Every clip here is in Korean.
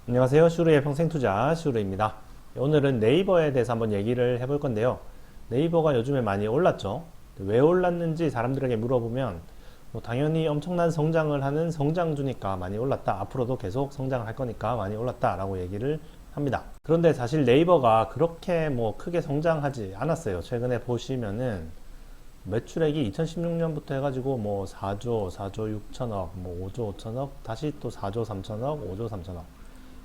안녕하세요. 슈르의 평생투자 슈르입니다. 오늘은 네이버에 대해서 한번 얘기를 해볼 건데요. 네이버가 요즘에 많이 올랐죠. 왜 올랐는지 사람들에게 물어보면 당연히 엄청난 성장을 하는 성장주니까 많이 올랐다. 앞으로도 계속 성장을 할 거니까 많이 올랐다 라고 얘기를 합니다. 그런데 사실 네이버가 그렇게 크게 성장하지 않았어요. 최근에 보시면은 매출액이 2016년부터 해가지고 4조, 4조 6천억, 5조 5천억, 다시 또 4조 3천억, 5조 3천억.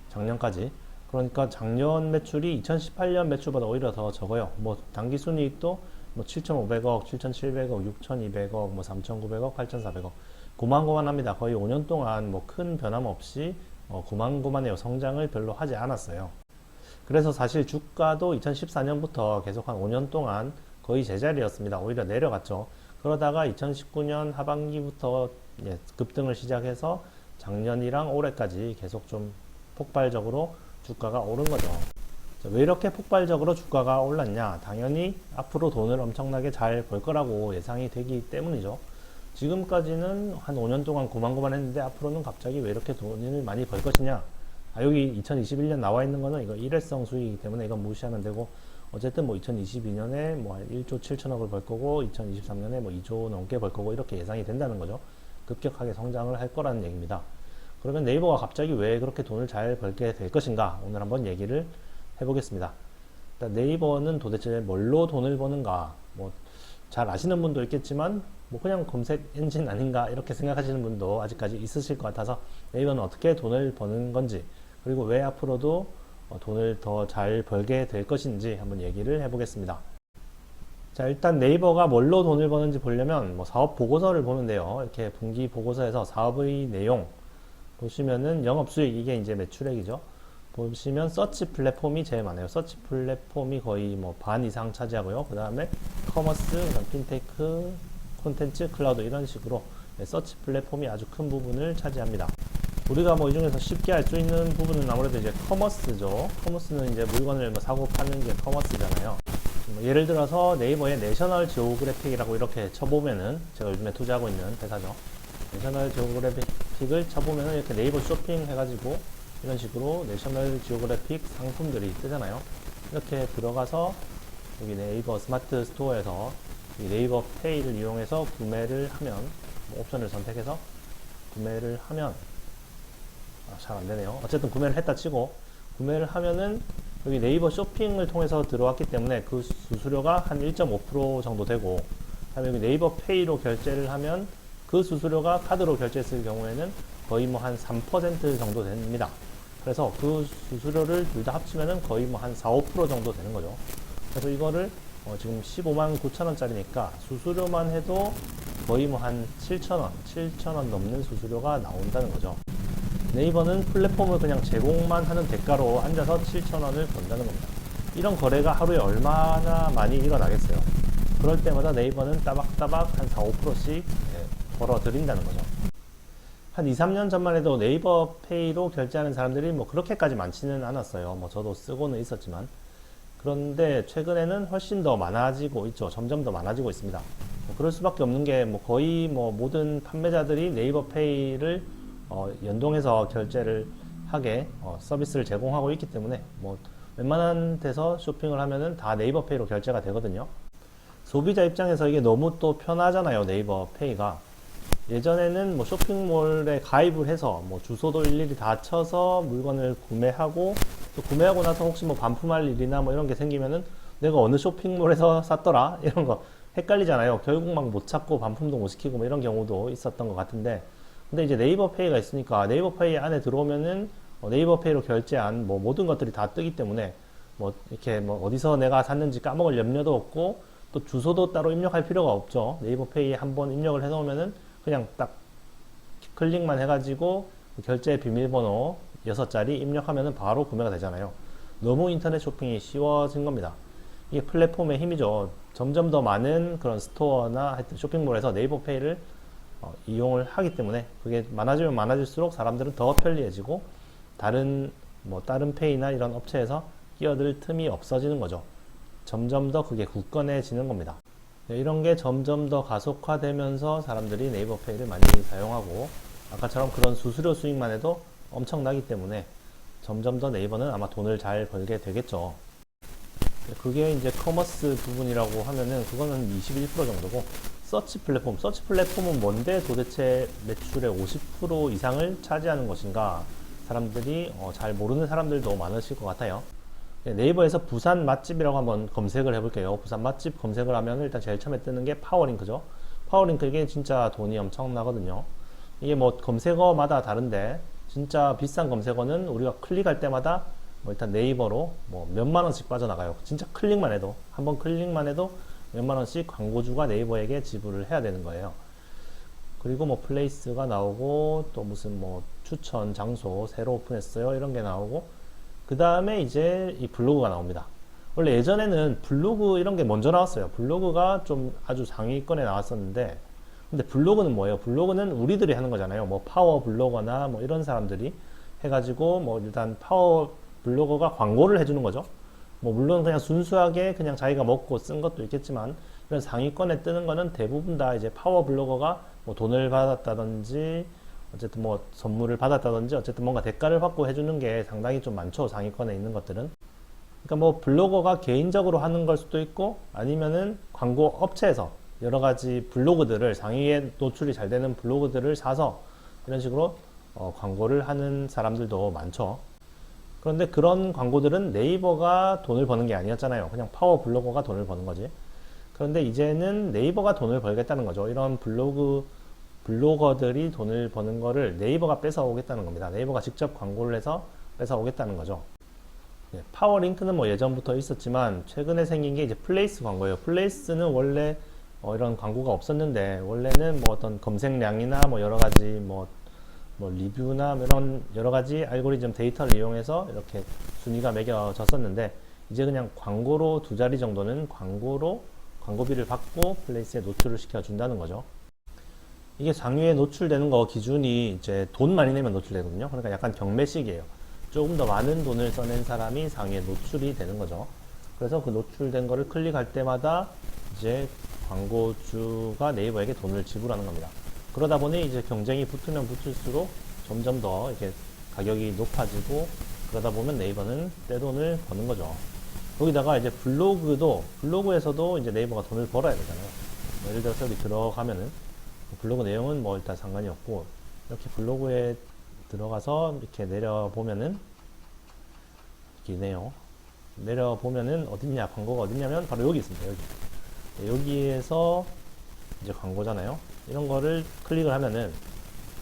작년까지. 그러니까 작년 매출이 2018년 매출보다 오히려 더 적어요. 당기 순이익도 7,500억, 7,700억, 6,200억, 3,900억, 8,400억. 고만고만합니다. 거의 5년 동안 큰 변함 없이 고만고만해요. 성장을 별로 하지 않았어요. 그래서 사실 주가도 2014년부터 계속 한 5년 동안 거의 제자리였습니다. 오히려 내려갔죠. 그러다가 2019년 하반기부터 급등을 시작해서 작년이랑 올해까지 계속 좀 폭발적으로 주가가 오른 거죠. 왜 이렇게 폭발적으로 주가가 올랐냐? 당연히 앞으로 돈을 엄청나게 잘 벌 거라고 예상이 되기 때문이죠. 지금까지는 한 5년 동안 고만고만 했는데 앞으로는 갑자기 왜 이렇게 돈을 많이 벌 것이냐? 여기 2021년 나와 있는 거는 이거 일회성 수익이기 때문에 이건 무시하면 되고, 어쨌든 2022년에 한 1조 7천억을 벌 거고 2023년에 2조 넘게 벌 거고 이렇게 예상이 된다는 거죠. 급격하게 성장을 할 거라는 얘기입니다. 그러면 네이버가 갑자기 왜 그렇게 돈을 잘 벌게 될 것인가? 오늘 한번 얘기를 해보겠습니다. 네이버는 도대체 뭘로 돈을 버는가? 잘 아시는 분도 있겠지만 그냥 검색 엔진 아닌가 이렇게 생각하시는 분도 아직까지 있으실 것 같아서 네이버는 어떻게 돈을 버는 건지, 그리고 왜 앞으로도 돈을 더 잘 벌게 될 것인지 한번 얘기를 해보겠습니다. 자, 일단 네이버가 뭘로 돈을 버는지 보려면 사업 보고서를 보면 돼요. 이렇게 분기 보고서에서 사업의 내용 보시면은 영업수익, 이게 이제 매출액이죠. 보시면 서치 플랫폼이 제일 많아요. 서치 플랫폼이 거의 반 이상 차지하고요. 그 다음에 커머스, 핀테크, 콘텐츠, 클라우드 이런 식으로 서치 플랫폼이 아주 큰 부분을 차지합니다. 우리가 이 중에서 쉽게 알 수 있는 부분은 아무래도 이제 커머스죠. 커머스는 이제 물건을 사고 파는 게 커머스잖아요. 예를 들어서 네이버의 내셔널 지오그래픽이라고 이렇게 쳐보면은, 제가 요즘에 투자하고 있는 회사죠. 내셔널 지오그래픽을 쳐보면은 이렇게 네이버 쇼핑 해가지고 이런 식으로 내셔널 지오그래픽 상품들이 뜨잖아요. 이렇게 들어가서 여기 네이버 스마트 스토어에서 네이버 페이를 이용해서 구매를 하면, 옵션을 선택해서 구매를 하면, 잘 안되네요. 어쨌든 구매를 했다 치고, 구매를 하면은 여기 네이버 쇼핑을 통해서 들어왔기 때문에 그 수수료가 한 1.5% 정도 되고, 그다음에 여기 네이버 페이로 결제를 하면 그 수수료가 카드로 결제했을 경우에는 거의 한 3% 정도 됩니다. 그래서 그 수수료를 둘 다 합치면은 거의 한 4, 5% 정도 되는 거죠. 그래서 이거를 지금 15만 9천 원짜리니까 수수료만 해도 거의 한 7천 원 넘는 수수료가 나온다는 거죠. 네이버는 플랫폼을 그냥 제공만 하는 대가로 앉아서 7천 원을 번다는 겁니다. 이런 거래가 하루에 얼마나 많이 일어나겠어요. 그럴 때마다 네이버는 따박따박 한 4, 5%씩 벌어들인다는 거죠. 한 2, 3년 전만 해도 네이버 페이로 결제하는 사람들이 그렇게까지 많지는 않았어요. 저도 쓰고는 있었지만. 그런데 최근에는 훨씬 더 많아지고 있죠. 점점 더 많아지고 있습니다. 그럴 수밖에 없는 게 거의 모든 판매자들이 네이버 페이를 연동해서 결제를 하게 서비스를 제공하고 있기 때문에 웬만한 데서 쇼핑을 하면은 다 네이버 페이로 결제가 되거든요. 소비자 입장에서 이게 너무 또 편하잖아요. 네이버 페이가. 예전에는 쇼핑몰에 가입을 해서 주소도 일일이 다 쳐서 물건을 구매하고, 또 구매하고 나서 혹시 반품할 일이나 이런 게 생기면은 내가 어느 쇼핑몰에서 샀더라 이런 거 헷갈리잖아요. 결국 못 찾고 반품도 못 시키고 이런 경우도 있었던 것 같은데, 근데 이제 네이버 페이가 있으니까 네이버 페이 안에 들어오면은 네이버 페이로 결제한 모든 것들이 다 뜨기 때문에 이렇게 어디서 내가 샀는지 까먹을 염려도 없고, 또 주소도 따로 입력할 필요가 없죠. 네이버 페이에 한번 입력을 해놓으면은 그냥 딱 클릭만 해가지고 결제 비밀번호 6자리 입력하면은 바로 구매가 되잖아요. 너무 인터넷 쇼핑이 쉬워진 겁니다. 이게 플랫폼의 힘이죠. 점점 더 많은 그런 스토어나 하여튼 쇼핑몰에서 네이버 페이를 이용을 하기 때문에 그게 많아지면 많아질수록 사람들은 더 편리해지고, 다른 페이나 이런 업체에서 끼어들 틈이 없어지는 거죠. 점점 더 그게 굳건해지는 겁니다. 이런 게 점점 더 가속화되면서 사람들이 네이버 페이를 많이 사용하고, 아까처럼 그런 수수료 수익만 해도 엄청나기 때문에 점점 더 네이버는 아마 돈을 잘 벌게 되겠죠. 그게 이제 커머스 부분이라고 하면은 그거는 21% 정도고, 서치 플랫폼은 뭔데 도대체 매출의 50% 이상을 차지하는 것인가? 사람들이 잘 모르는 사람들도 많으실 것 같아요. 네이버에서 부산 맛집이라고 한번 검색을 해볼게요. 부산 맛집 검색을 하면 일단 제일 처음에 뜨는 게 파워링크죠. 파워링크 이게 진짜 돈이 엄청나거든요. 이게 뭐 검색어마다 다른데 진짜 비싼 검색어는 우리가 클릭할 때마다 뭐 일단 네이버로 뭐 몇만 원씩 빠져나가요. 진짜 클릭만 해도, 한번 클릭만 해도 몇만 원씩 광고주가 네이버에게 지불을 해야 되는 거예요. 그리고 뭐 플레이스가 나오고 또 무슨 뭐 추천 장소 새로 오픈했어요 이런 게 나오고, 그 다음에 이제 이 블로그가 나옵니다. 원래 예전에는 블로그 이런 게 먼저 나왔어요. 블로그가 좀 아주 상위권에 나왔었는데, 근데 블로그는 뭐예요? 블로그는 우리들이 하는 거잖아요. 뭐 파워 블로거나 뭐 이런 사람들이 해가지고 뭐 일단 파워 블로거가 광고를 해주는 거죠. 뭐 물론 그냥 순수하게 그냥 자기가 먹고 쓴 것도 있겠지만, 이런 상위권에 뜨는 거는 대부분 다 이제 파워 블로거가 뭐 돈을 받았다든지 어쨌든 뭐 선물을 받았다든지 어쨌든 뭔가 대가를 받고 해주는 게 상당히 좀 많죠. 상위권에 있는 것들은. 그러니까 뭐 블로거가 개인적으로 하는 걸 수도 있고, 아니면은 광고 업체에서 여러 가지 블로그들을, 상위에 노출이 잘 되는 블로그들을 사서 이런 식으로 광고를 하는 사람들도 많죠. 그런데 그런 광고들은 네이버가 돈을 버는 게 아니었잖아요. 그냥 파워 블로거가 돈을 버는 거지. 그런데 이제는 네이버가 돈을 벌겠다는 거죠. 이런 블로거들이 돈을 버는 거를 네이버가 뺏어오겠다는 겁니다. 네이버가 직접 광고를 해서 뺏어오겠다는 거죠. 네, 파워링크는 뭐 예전부터 있었지만 최근에 생긴 게 이제 플레이스 광고예요. 플레이스는 원래 이런 광고가 없었는데, 원래는 뭐 어떤 검색량이나 뭐 여러 가지 뭐 리뷰나 이런 여러 가지 알고리즘 데이터를 이용해서 이렇게 순위가 매겨졌었는데, 이제 그냥 광고로 두 자리 정도는 광고비를 받고 플레이스에 노출을 시켜준다는 거죠. 이게 상위에 노출되는 거 기준이 이제 돈 많이 내면 노출되거든요. 그러니까 약간 경매식이에요. 조금 더 많은 돈을 써낸 사람이 상위에 노출이 되는 거죠. 그래서 그 노출된 거를 클릭할 때마다 이제 광고주가 네이버에게 돈을 지불하는 겁니다. 그러다 보니 이제 경쟁이 붙으면 붙을수록 점점 더 이렇게 가격이 높아지고, 그러다 보면 네이버는 떼돈을 버는 거죠. 거기다가 이제 블로그에서도 이제 네이버가 돈을 벌어야 되잖아요. 뭐 예를 들어서 여기 들어가면은 블로그 내용은 뭐 일단 상관이 없고, 이렇게 블로그에 들어가서 이렇게 내려보면은 이렇게 있네요. 내려보면은 어딨냐, 광고가 어딨냐면 바로 여기 있습니다. 여기. 네, 여기에서 이제 광고잖아요. 이런 거를 클릭을 하면은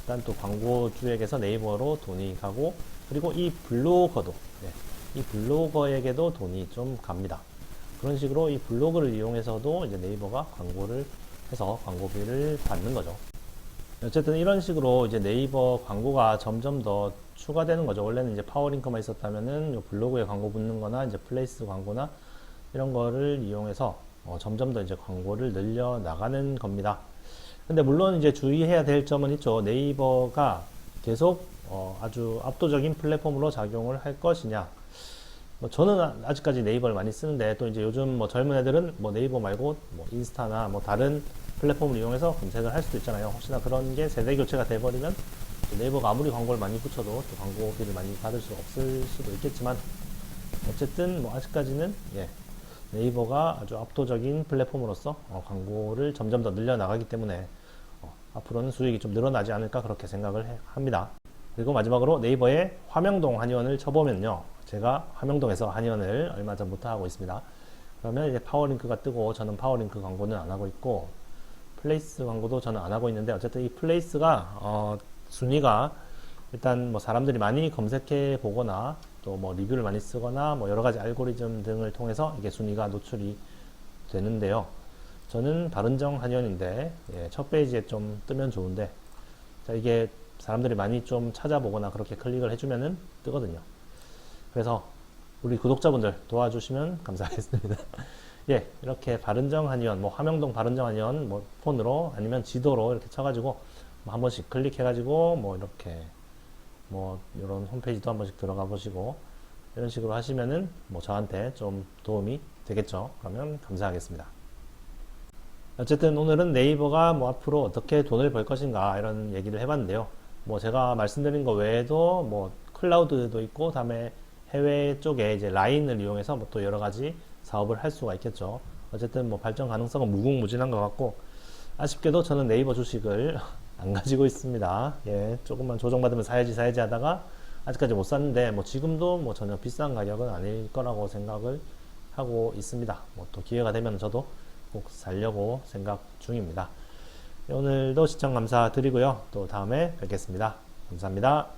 일단 또 광고주에게서 네이버로 돈이 가고, 그리고 이 블로거도, 네, 이 블로거에게도 돈이 좀 갑니다. 그런 식으로 이 블로그를 이용해서도 이제 네이버가 광고를 해서 광고비를 받는 거죠. 어쨌든 이런 식으로 이제 네이버 광고가 점점 더 추가되는 거죠. 원래는 이제 파워링크만 있었다면은 요 블로그에 광고 붙는 거나 이제 플레이스 광고나 이런 거를 이용해서 점점 더 이제 광고를 늘려 나가는 겁니다. 근데 물론 이제 주의해야 될 점은 있죠. 네이버가 계속 아주 압도적인 플랫폼으로 작용을 할 것이냐. 뭐 저는 아직까지 네이버를 많이 쓰는데, 또 이제 요즘 뭐 젊은 애들은 뭐 네이버 말고 뭐 인스타나 뭐 다른 플랫폼을 이용해서 검색을 할 수도 있잖아요. 혹시나 그런 게 세대 교체가 돼버리면 네이버가 아무리 광고를 많이 붙여도 또 광고비를 많이 받을 수 없을 수도 있겠지만, 어쨌든 뭐 아직까지는 네이버가 아주 압도적인 플랫폼으로서 광고를 점점 더 늘려 나가기 때문에 앞으로는 수익이 좀 늘어나지 않을까 그렇게 생각을 합니다. 그리고 마지막으로 네이버의 화명동 한의원을 쳐보면요, 제가 화명동에서 한의원을 얼마 전부터 하고 있습니다. 그러면 이제 파워링크가 뜨고, 저는 파워링크 광고는 안 하고 있고 플레이스 광고도 저는 안 하고 있는데, 어쨌든 이 플레이스가 순위가 일단 뭐 사람들이 많이 검색해 보거나 또 뭐 리뷰를 많이 쓰거나 뭐 여러 가지 알고리즘 등을 통해서 이게 순위가 노출이 되는데요. 저는 바른정 한의원인데 첫 페이지에 좀 뜨면 좋은데, 자, 이게 사람들이 많이 좀 찾아보거나 그렇게 클릭을 해주면은 뜨거든요. 그래서 우리 구독자분들 도와주시면 감사하겠습니다. 이렇게 바른정 한의원, 뭐 화명동 바른정 한의원 뭐 폰으로 아니면 지도로 이렇게 쳐가지고 뭐 한 번씩 클릭해가지고 뭐 이렇게 뭐 이런 홈페이지도 한 번씩 들어가 보시고, 이런 식으로 하시면은 뭐 저한테 좀 도움이 되겠죠. 그러면 감사하겠습니다. 어쨌든 오늘은 네이버가 뭐 앞으로 어떻게 돈을 벌 것인가 이런 얘기를 해봤는데요. 뭐 제가 말씀드린 거 외에도 뭐 클라우드도 있고, 다음에 해외 쪽에 이제 라인을 이용해서 뭐 또 여러 가지 사업을 할 수가 있겠죠. 어쨌든 뭐 발전 가능성은 무궁무진한 것 같고, 아쉽게도 저는 네이버 주식을 안 가지고 있습니다. 예, 조금만 조정받으면 사야지 하다가 아직까지 못 샀는데, 뭐 지금도 뭐 전혀 비싼 가격은 아닐 거라고 생각을 하고 있습니다. 뭐 또 기회가 되면 저도 꼭 살려고 생각 중입니다. 오늘도 시청 감사드리고요. 또 다음에 뵙겠습니다. 감사합니다.